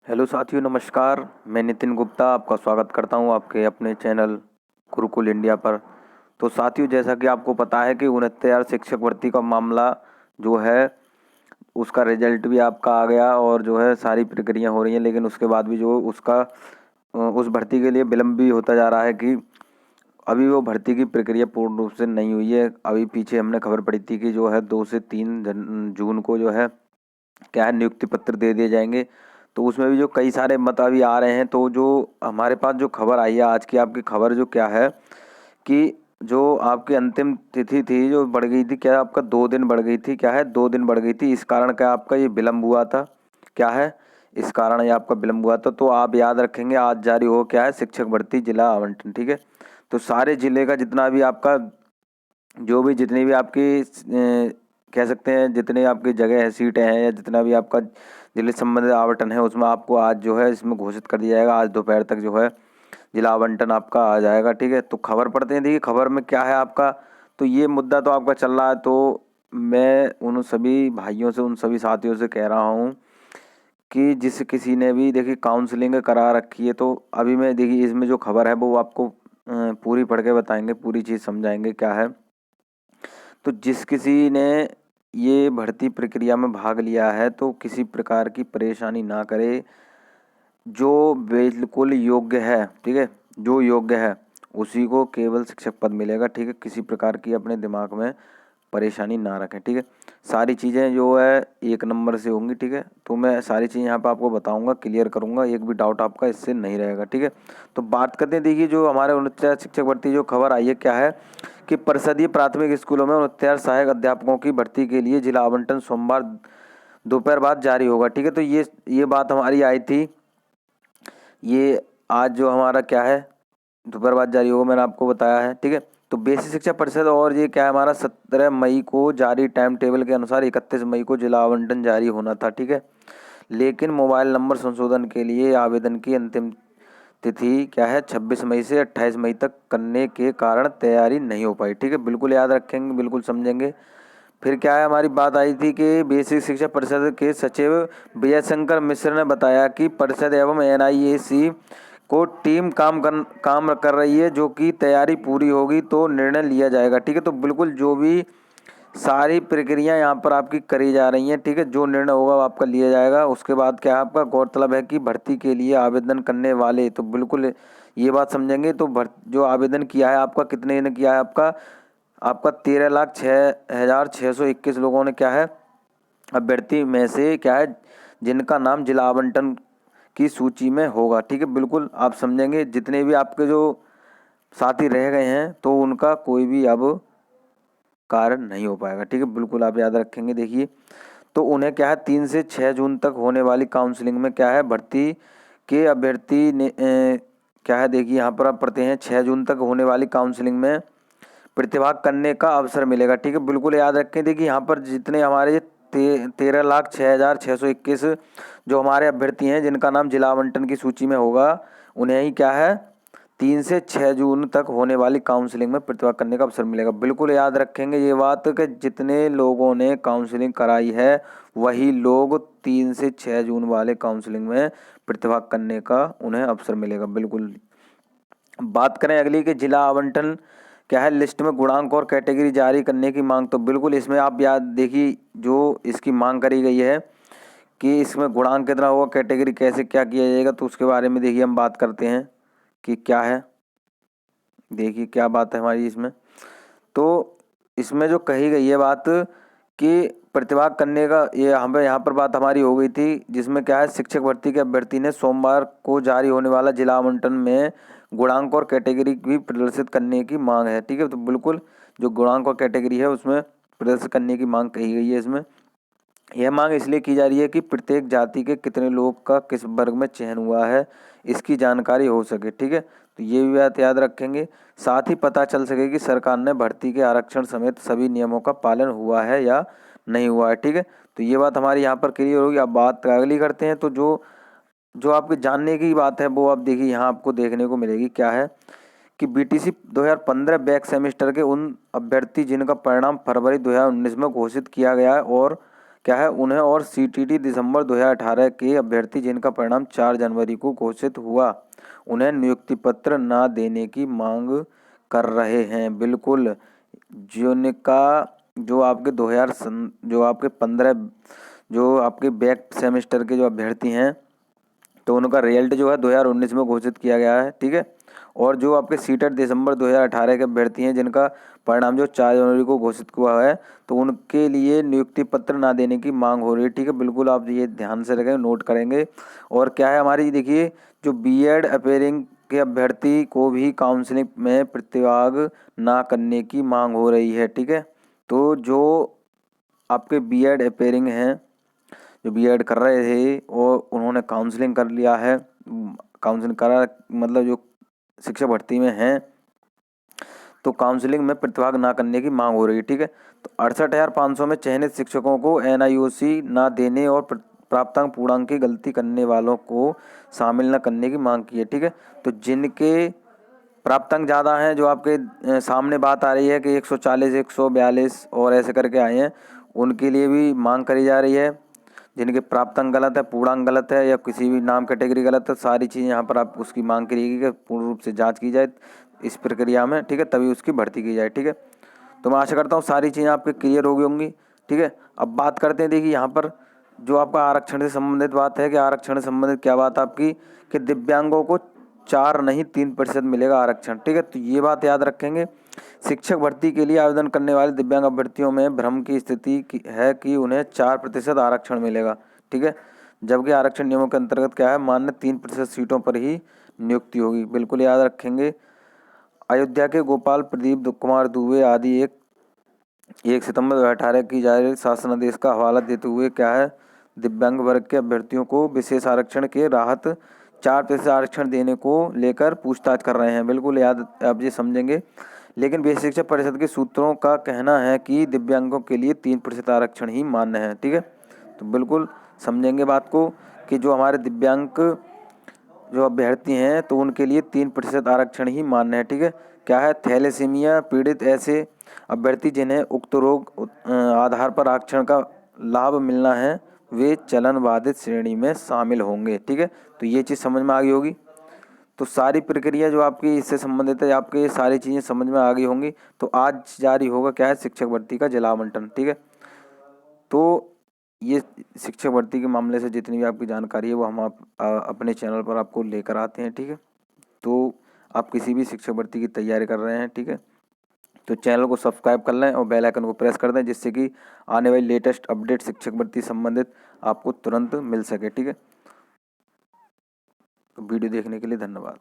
Hello साथियों, नमस्कार। मैं नितिन गुप्ता आपका स्वागत करता हूं आपके अपने चैनल गुरुकुल इंडिया पर। तो साथियों, जैसा कि आपको पता है कि 69,000 शिक्षक भर्ती का मामला जो है उसका रिजल्ट भी आपका आ गया और जो है सारी प्रक्रिया हो रही हैं, लेकिन उसके बाद भी जो उसका उस भर्ती के लिए विलम्ब भी होता जा रहा है कि अभी वो भर्ती की प्रक्रिया पूर्ण रूप से नहीं हुई है। अभी पीछे हमने खबर पड़ी थी कि जो है 2 से 3 जून को जो है क्या है नियुक्ति पत्र दे दिए जाएंगे। तो उसमें भी जो कई सारे मत अभी आ रहे हैं, तो जो हमारे पास जो खबर आई है आज की आपकी खबर जो क्या है कि जो आपकी अंतिम तिथि थी जो बढ़ गई थी, क्या आपका 2 दिन बढ़ गई थी, क्या है 2 दिन बढ़ गई थी। इस कारण क्या आपका ये विलम्ब हुआ था, क्या है इस कारण ये आपका विलम्ब हुआ था। तो आप याद रखेंगे आज जारी हो क्या है शिक्षक भर्ती जिला आवंटन, ठीक है। तो सारे जिले का जितना भी आपका जो भी जितनी भी आपकी कह सकते हैं जितनी आपकी जगह है, सीटें हैं या जितना भी आपका जिले से संबंधित आवंटन है, उसमें आपको आज जो है इसमें घोषित कर दिया जाएगा। आज दोपहर तक जो है जिला आवंटन आपका आ जाएगा, ठीक है। तो खबर पढ़ते हैं, देखिए खबर में क्या है आपका। तो ये मुद्दा तो आपका चल रहा है, तो मैं उन सभी भाइयों से, उन सभी साथियों से कह रहा हूँ कि जिस किसी ने भी देखिए काउंसलिंग करा रखी है, तो अभी मैं देखिए इसमें जो खबर है वो आपको पूरी पढ़ के बताएंगे, पूरी चीज़ समझाएंगे क्या है। तो जिस किसी ने ये भर्ती प्रक्रिया में भाग लिया है तो किसी प्रकार की परेशानी ना करे। जो बिल्कुल योग्य है, ठीक है, जो योग्य है उसी को केवल शिक्षक पद मिलेगा, ठीक है। किसी प्रकार की अपने दिमाग में परेशानी ना रखें, ठीक है। सारी चीज़ें जो है एक नंबर से होंगी, ठीक है। तो मैं सारी चीज़ें यहाँ पे आपको बताऊंगा, क्लियर करूंगा, एक भी डाउट आपका इससे नहीं रहेगा, ठीक है। तो बात करते हैं, देखिए जो हमारे 69 शिक्षक भर्ती जो खबर आई है क्या है कि परिषदीय प्राथमिक स्कूलों में 69 सहायक अध्यापकों की भर्ती के लिए जिला आवंटन सोमवार दोपहर बाद जारी होगा, ठीक है। तो ये बात हमारी आई थी, ये आज जो हमारा क्या है दोपहर बाद जारी होगा, मैंने आपको बताया है, ठीक है। तो बेसिक शिक्षा परिषद और ये क्या है हमारा 17 मई को जारी टाइम टेबल के अनुसार 31 मई को जिला आवंटन जारी होना था, ठीक है। लेकिन मोबाइल नंबर संशोधन के लिए आवेदन की अंतिम तिथि क्या है 26 मई से 28 मई तक करने के कारण तैयारी नहीं हो पाई, ठीक है। बिल्कुल याद रखेंगे, बिल्कुल समझेंगे। फिर क्या है हमारी बात आई थी कि बेसिक शिक्षा परिषद के सचिव विजय शंकर मिश्र ने बताया कि परिषद एवं एनआईएसी को टीम काम कर रही है, जो कि तैयारी पूरी होगी तो निर्णय लिया जाएगा, ठीक है। तो बिल्कुल जो भी सारी प्रक्रिया यहाँ पर आपकी करी जा रही हैं, ठीक है। जो निर्णय होगा वो आपका लिया जाएगा। उसके बाद क्या है आपका गौरतलब है कि भर्ती के लिए आवेदन करने वाले तो बिल्कुल ये बात समझेंगे। तो जो आवेदन किया है आपका, कितने ने किया है आपका आपका 13,06,621 लोगों ने क्या है अभ्यर्थी में से क्या है जिनका नाम जिला आवंटन की सूची में होगा, ठीक है। बिल्कुल आप समझेंगे, जितने भी आपके जो साथी रह गए हैं तो उनका कोई भी अब कार्य नहीं हो पाएगा, ठीक है। बिल्कुल आप याद रखेंगे। देखिए तो उन्हें क्या है 3 से 6 जून तक होने वाली काउंसलिंग में क्या है भर्ती के अभ्यर्थी ने क्या है देखिए यहाँ पर आप पढ़ते हैं 6 जून तक होने वाली काउंसलिंग में प्रतिभाग करने का अवसर मिलेगा, ठीक है। बिल्कुल याद रखें, देखिए यहाँ पर जितने हमारे 13,06,621 जो हमारे अभ्यर्थी हैं जिनका नाम जिला आवंटन की सूची में होगा, उन्हें ही क्या है 3 से 6 जून तक होने वाली काउंसलिंग में प्रतिभाग करने का अवसर मिलेगा। बिल्कुल याद रखेंगे ये बात कि जितने लोगों ने काउंसलिंग कराई है वही लोग 3 से 6 जून वाले काउंसलिंग में प्रतिभाग करने का उन्हें अवसर मिलेगा। बिल्कुल बात करें अगली कि जिला आवंटन क्या है लिस्ट में गुणांक और कैटेगरी जारी करने की मांग, तो बिल्कुल इसमें आप याद देखिए जो इसकी मांग करी गई है कि इसमें गुणांक कितना होगा, कैटेगरी कैसे क्या किया जाएगा, तो उसके बारे में देखिए हम बात करते हैं कि क्या है। देखिए क्या बात है हमारी इसमें, तो इसमें जो कही गई है बात कि प्रतिभाग करने का ये हमें यहाँ पर बात हमारी हो गई थी, जिसमें क्या है शिक्षक भर्ती के अभ्यर्थी ने सोमवार को जारी होने वाला जिला आवंटन में गुणांक और कैटेगरी भी प्रदर्शित करने की मांग है, ठीक है। तो बिल्कुल जो गुणांक और कैटेगरी है उसमें प्रदर्शित करने की मांग कही गई है। इसमें यह मांग इसलिए की जा रही है कि प्रत्येक जाति के कितने लोग का किस वर्ग में चयन हुआ है इसकी जानकारी हो सके, ठीक है। तो ये भी बात याद रखेंगे, साथ ही पता चल सके कि सरकार ने भर्ती के आरक्षण समेत सभी नियमों का पालन हुआ है या नहीं हुआ है, ठीक है। तो ये बात हमारी यहाँ पर क्लियर होगी। अब बात अगली करते हैं, तो जो जो आपके जानने की बात है वो आप देखिए यहाँ आपको देखने को मिलेगी क्या है कि बीटीसी 2015 बैक सेमेस्टर के उन अभ्यर्थी जिनका परिणाम फरवरी 2019 में घोषित किया गया है और क्या है उन्हें और सीटीटी दिसंबर 2018 के अभ्यर्थी जिनका परिणाम 4 जनवरी को घोषित हुआ उन्हें नियुक्ति पत्र न देने की मांग कर रहे हैं। बिल्कुल, जिनका जो आपके 2000 जो आपके 15 जो आपके बैक सेमेस्टर के जो अभ्यर्थी हैं तो उनका रिजल्ट जो है 2019 में घोषित किया गया है, ठीक है। और जो आपके सीटेट दिसंबर 2018 के अभ्यर्थी हैं जिनका परिणाम जो 4 जनवरी को घोषित हुआ है तो उनके लिए नियुक्ति पत्र ना देने की मांग हो रही है, ठीक है। बिल्कुल आप ये ध्यान से रखें, नोट करेंगे। और क्या है हमारी देखिए जो बीएड अपेयरिंग के अभ्यर्थी को भी काउंसलिंग में प्रतिभाग ना करने की मांग हो रही है, ठीक है। तो जो आपके बीएड अपेयरिंग हैं जो बीएड कर रहे थे और उन्होंने काउंसलिंग कर लिया है, काउंसलिंग करा मतलब जो शिक्षक भर्ती में हैं तो काउंसलिंग में प्रतिभाग ना करने की मांग हो रही है, ठीक है। तो 68,500 में चयनित शिक्षकों को एनआईओसी ना देने और प्राप्तांक पूर्णांक की गलती करने वालों को शामिल न करने की मांग की है, ठीक है। तो जिनके प्राप्तांक ज़्यादा हैं जो आपके सामने बात आ रही है कि 140 142 और ऐसे करके आए हैं उनके लिए भी मांग करी जा रही है। जिनके प्राप्तांक गलत है, पूर्णांक गलत है या किसी भी नाम कैटेगरी गलत है, सारी चीज़ें यहाँ पर आप उसकी मांग करिएगी कि पूर्ण रूप से जांच की जाए इस प्रक्रिया में, ठीक है, तभी उसकी भर्ती की जाए, ठीक है। तो मैं आशा करता हूँ सारी चीज़ें आपके क्लियर हो गई होंगी, ठीक है। अब बात करते हैं, देखिए यहाँ पर जो आपका आरक्षण से संबंधित बात है कि आरक्षण से संबंधित क्या बात आपकी कि दिव्यांगों को 4 नहीं 3% मिलेगा आरक्षण, ठीक है। तो ये बात याद रखेंगे। शिक्षक भर्ती के लिए आवेदन करने वाले दिव्यांग अभ्यर्थियों में भ्रम की स्थिति है कि उन्हें 4% आरक्षण मिलेगा, ठीक है। जबकि आरक्षण नियमों के अंतर्गत क्या है मान्य 3% सीटों पर ही नियुक्ति होगी। बिल्कुल याद रखेंगे। अयोध्या के गोपाल प्रदीप कुमार दुबे आदि 1 सितंबर 2018 की जारी शासनादेश का हवाला देते हुए क्या है दिव्यांग वर्ग के अभ्यर्थियों को विशेष आरक्षण के राहत 4% आरक्षण देने को लेकर पूछताछ कर रहे हैं। बिल्कुल याद आप ये समझेंगे। लेकिन बेसिक शिक्षा परिषद के सूत्रों का कहना है कि दिव्यांगों के लिए 3% आरक्षण ही मान्य है, ठीक है। तो बिल्कुल समझेंगे बात को कि जो हमारे दिव्यांग जो अभ्यर्थी हैं तो उनके लिए 3% आरक्षण ही मान्य है, ठीक है। क्या है थैलेसीमिया पीड़ित ऐसे अभ्यर्थी जिन्हें उक्त रोग आधार पर आरक्षण का लाभ मिलना है वे चलन बाधित श्रेणी में शामिल होंगे, ठीक है। तो ये चीज़ समझ में आ गई होगी। तो सारी प्रक्रिया जो आपकी इससे संबंधित है आपके ये सारी चीज़ें समझ में आ गई होंगी। तो आज जारी होगा क्या है शिक्षक भर्ती का जिला आवंटन, ठीक है। तो ये शिक्षक भर्ती के मामले से जितनी भी आपकी जानकारी है वो हम अपने चैनल पर आपको लेकर आते हैं, ठीक है। तो आप किसी भी शिक्षक भर्ती की तैयारी कर रहे हैं, ठीक है, तो चैनल को सब्सक्राइब कर लें और बेल आइकन को प्रेस कर दें जिससे कि आने वाली लेटेस्ट अपडेट शिक्षक भर्ती संबंधित आपको तुरंत मिल सके, ठीक है। तो वीडियो देखने के लिए धन्यवाद।